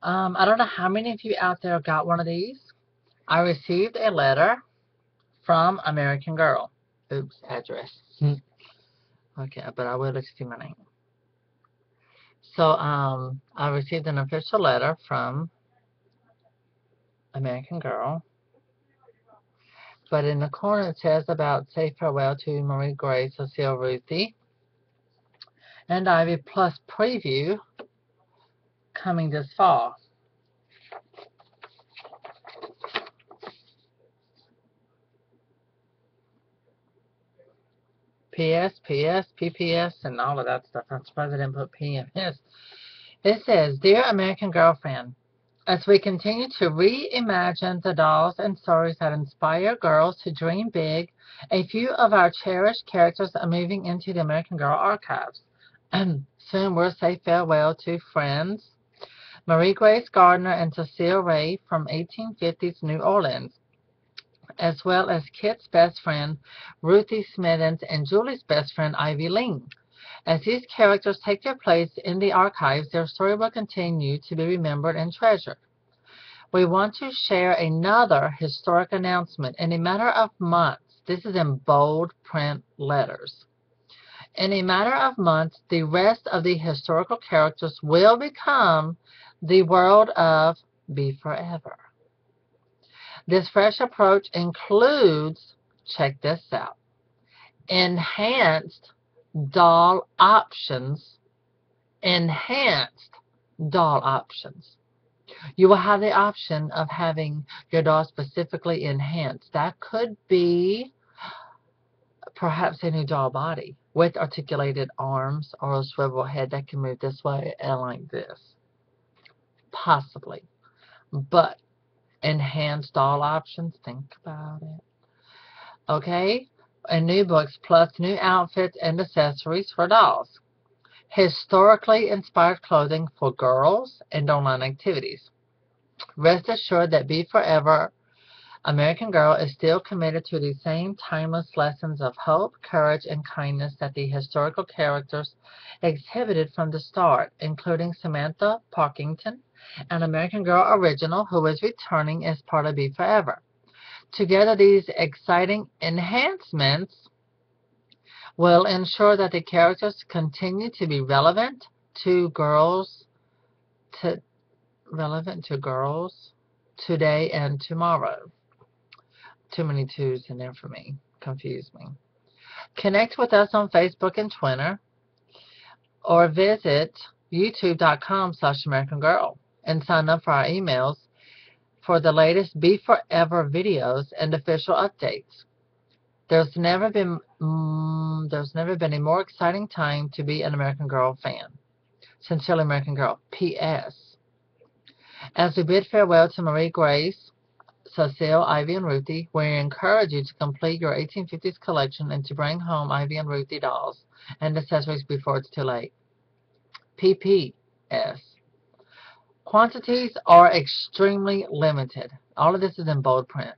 I don't know how many of you out there got one of these. I received a letter from American Girl. Oops, address. Okay, but I will see my name. So, I received an official letter from American Girl. But in the corner it says about say farewell to Marie Grace, Cecile Ruthie, and Ivy Plus preview coming this fall. PS, PS, PPS, and all of that stuff. I'm surprised I didn't put PMS. It says, Dear American Girlfriend, as we continue to reimagine the dolls and stories that inspire girls to dream big, a few of our cherished characters are moving into the American Girl archives. Soon we'll say farewell to friends Marie Grace Gardner and Cecile Ray from 1850s New Orleans, as well as Kit's best friend Ruthie Smiddens and Julie's best friend Ivy Ling. As these characters take their place in the archives, their story will continue to be remembered and treasured. We want to share another historic announcement. In a matter of months, this is in bold print letters. In a matter of months, the rest of the historical characters will become the world of Be Forever. This fresh approach includes, check this out, enhanced doll options. Enhanced doll options. You will have the option of having your doll specifically enhanced. That could be perhaps a new doll body with articulated arms or a swivel head that can move this way and like this. Possibly. But enhanced doll options, think about it. Okay? And new books plus new outfits and accessories for dolls. Historically inspired clothing for girls and online activities. Rest assured that Be Forever American Girl is still committed to the same timeless lessons of hope, courage, and kindness that the historical characters exhibited from the start, including Samantha Parkington, an American Girl original who is returning as part of Be Forever. Together, these exciting enhancements will ensure that the characters continue to be relevant to girls today and tomorrow. Too many twos in there for me. Confuse me. Connect with us on Facebook and Twitter or visit youtube.com/American Girl and sign up for our emails for the latest Be Forever videos and official updates. There's never been a more exciting time to be an American Girl fan. Sincerely, American Girl. P.S. As we bid farewell to Marie Grace, Cecile, Ivy, and Ruthie, we encourage you to complete your 1850s collection and to bring home Ivy and Ruthie dolls and accessories before it's too late. P.P.S. Quantities are extremely limited. All of this is in bold print.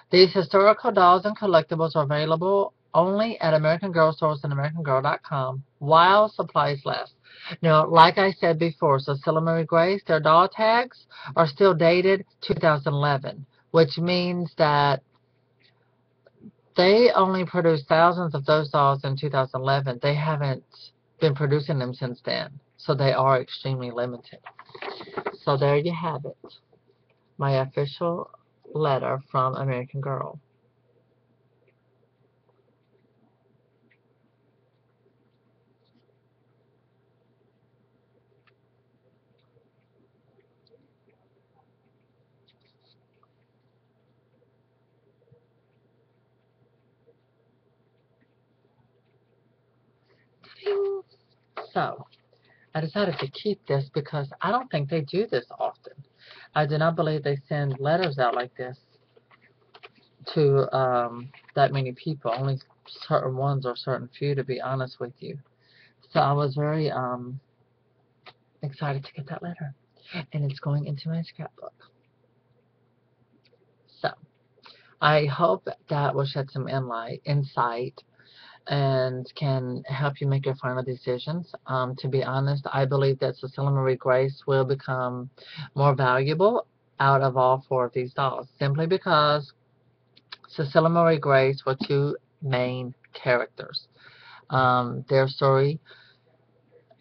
These historical dolls and collectibles are available only at American Girl stores and AmericanGirl.com while supplies last. Now, like I said before, Cecile and Marie Grace, their doll tags are still dated 2011, which means that they only produced thousands of those dolls in 2011. They haven't been producing them since then, so they are extremely limited. So there you have it, my official letter from American Girl. So, I decided to keep this because I don't think they do this often. I do not believe they send letters out like this to that many people. Only certain ones or certain few, to be honest with you. So I was very excited to get that letter. And it's going into my scrapbook. So, I hope that will shed some insight and can help you make your final decisions. To be honest, I believe that Cecilia Marie Grace will become more valuable out of all four of these dolls, simply because Cecilia Marie Grace were two main characters. Their story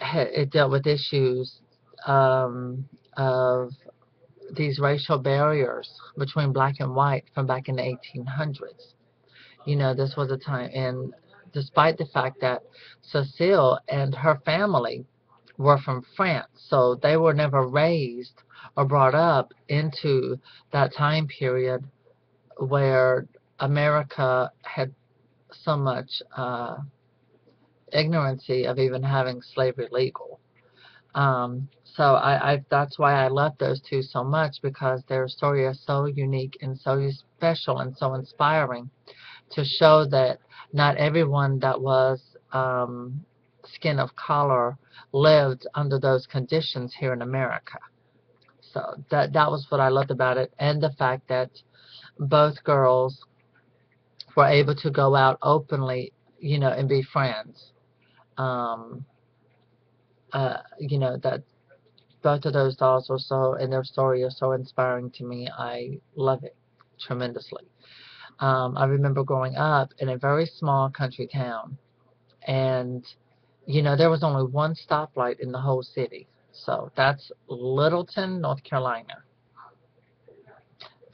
it dealt with issues of these racial barriers between black and white from back in the 1800s. This was a time, and despite the fact that Cecile and her family were from France, so they were never raised or brought up into that time period where America had so much ignorancy of even having slavery legal. So that's why I love those two so much, because their story is so unique and so special and so inspiring to show that not everyone that was skin of color lived under those conditions here in America. So that was what I loved about it, and the fact that both girls were able to go out openly, and be friends. Um, that both of those dolls are so, and their story is so inspiring to me. I love it tremendously. I remember growing up in a very small country town, and there was only one stoplight in the whole city. So that's Littleton, North Carolina.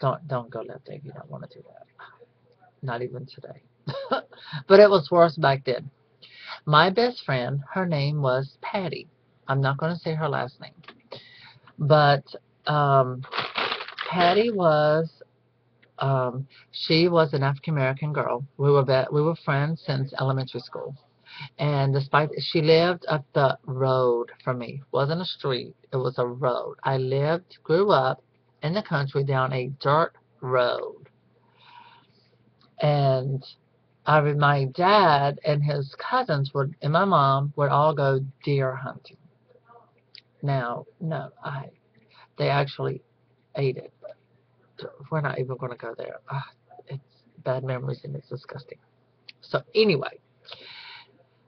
Don't go live there if you don't want to do that. Not even today. But it was worse back then. My best friend, her name was Patty. I'm not going to say her last name, but um, Patty was she was an African American girl. We were friends since elementary school. And despite she lived up the road from me, it wasn't a street, it was a road. Grew up in the country down a dirt road. And my dad and his cousins and my mom would all go deer hunting. Now, no, they actually ate it, but we're not even going to go there. It's bad memories and it's disgusting. So anyway,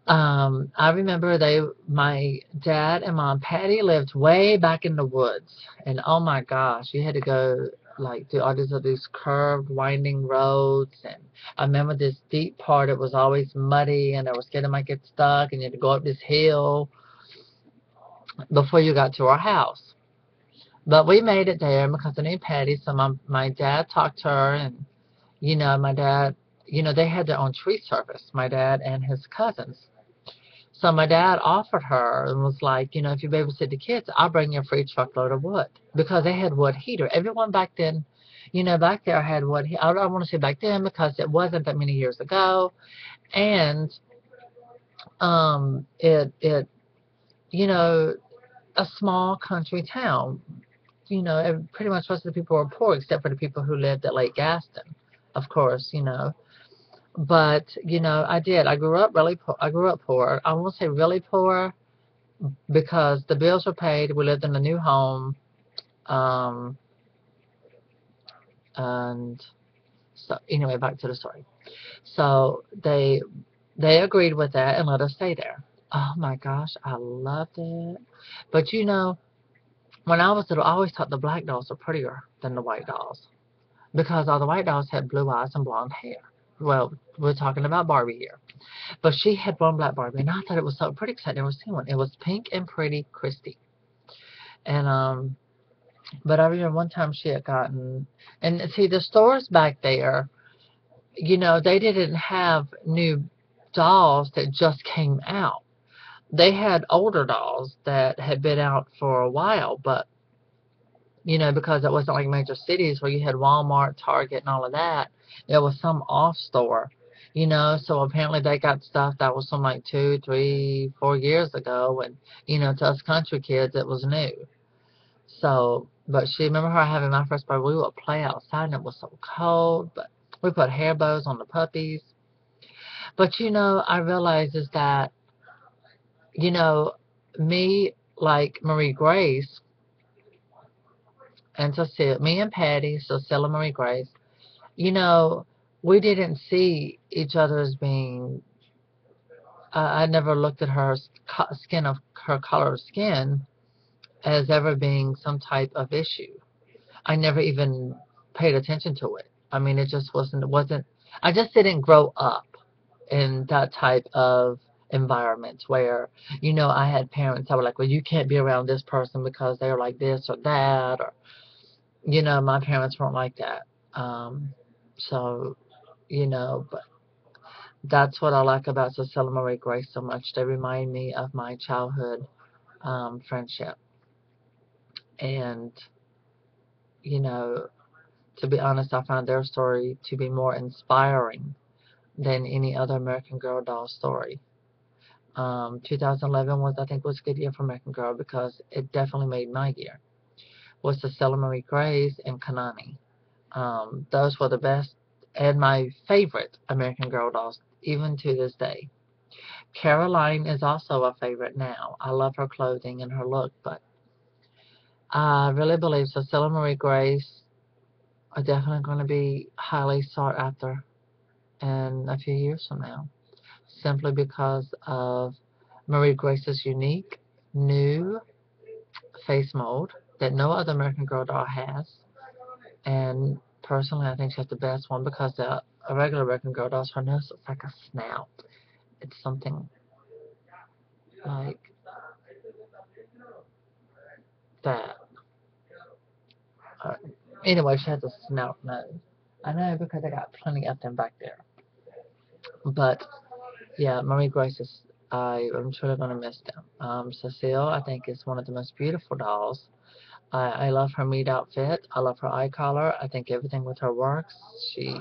I remember my dad and mom, Patty lived way back in the woods, and oh my gosh, you had to go like do all these curved, winding roads, and I remember this deep part. It was always muddy, and I was scared I might get stuck, and you had to go up this hill before you got to our house. But we made it there because I knew Patty, so my dad talked to her, and my dad, they had their own tree service, my dad and his cousins. So my dad offered her and was like, if you babysit the kids, I'll bring you a free truckload of wood, because they had wood heater. Everyone back then, back there had wood. I don't want to say back then because it wasn't that many years ago, and it you know a small country town. Pretty much most of the people were poor except for the people who lived at Lake Gaston, of course. But I did. I grew up really poor. I grew up poor. I won't say really poor, because the bills were paid. We lived in a new home, um, and so anyway, back to the story. So they agreed with that and let us stay there. Oh my gosh, I loved it. But when I was little, I always thought the black dolls were prettier than the white dolls, because all the white dolls had blue eyes and blonde hair. Well, we're talking about Barbie here. But she had one black Barbie, and I thought it was so pretty because I'd never seen one. It was pink and pretty Christy. And but I remember one time she had gotten, and see, the stores back there, they didn't have new dolls that just came out. They had older dolls that had been out for a while, but because it wasn't like major cities where you had Walmart, Target, and all of that. There was some off store, so apparently they got stuff that was from like 2, 3, 4 years ago, and to us country kids it was new. So, but she remember her having my first birthday. We would play outside, and it was so cold, but we put hair bows on the puppies. But I realized is that you know me, like Marie Grace and Cecile, me and Patty, Cecile and Marie Grace, you know, we didn't see each other as being I never looked at her skin of her color of skin as ever being some type of issue. I never even paid attention to it. I mean, it just wasn't. I just didn't grow up in that type of environment where, I had parents that were like, well, you can't be around this person because they're like this or that, or, my parents weren't like that. So, but that's what I like about Cecilia Marie Grace so much. They remind me of my childhood friendship. And, you know, to be honest, I found their story to be more inspiring than any other American Girl doll story. 2011 was, I think, was a good year for American Girl because it definitely made my year. Was Cecilia Marie Grace and Kanani. Those were the best and my favorite American Girl dolls, even to this day. Caroline is also a favorite now. I love her clothing and her look, but I really believe Cecilia Marie Grace are definitely going to be highly sought after in a few years from now, simply because of Marie Grace's unique, new face mold that no other American Girl doll has. And personally, I think she has the best one because a regular American Girl doll, her nose looks like a snout. It's something like that. Uh, anyway, she has a snout nose. I know because I got plenty of them back there. But yeah, Marie Grace is. I'm truly gonna miss them. Cecile, I think, is one of the most beautiful dolls. I love her meat outfit. I love her eye collar. I think everything with her works. She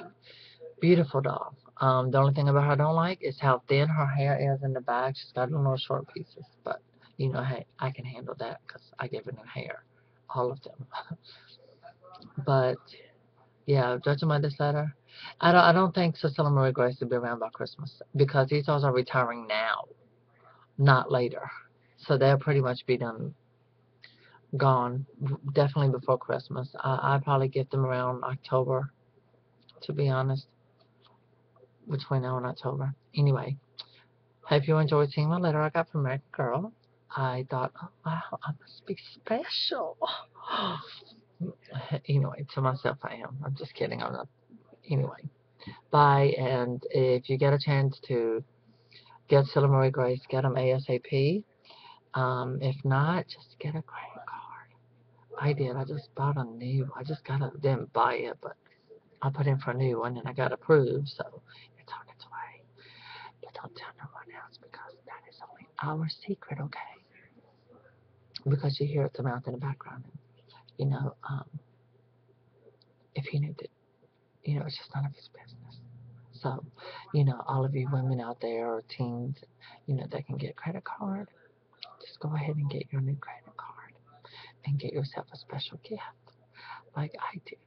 beautiful doll. The only thing about her I don't like is how thin her hair is in the back. She's got little short pieces, but hey, I can handle that because I give her new hair, all of them. But yeah, judging by this letter, I don't think Cecilia Marie Grace will be around by Christmas because these dolls are retiring now, not later. So they'll pretty much be done, gone, definitely before Christmas. I probably get them around October, to be honest, between now and October. Anyway, hope you enjoyed seeing my letter I got from American Girl. I thought, oh wow, I must be special. Anyway, to myself I am. I'm just kidding. I'm not. Anyway, bye. And if you get a chance to get Cilla Marie Grace, get them ASAP. If not, just get a credit card. I did. I just bought a new. I just didn't buy it, but I put in for a new one and I got approved, so it's on its way. But don't tell no one else because that is only our secret, okay? Because you hear it the mouth in the background. And, if he knew that, it's just none of his business. So, all of you women out there or teens, that can get a credit card, just go ahead and get your new credit card and get yourself a special gift like I did.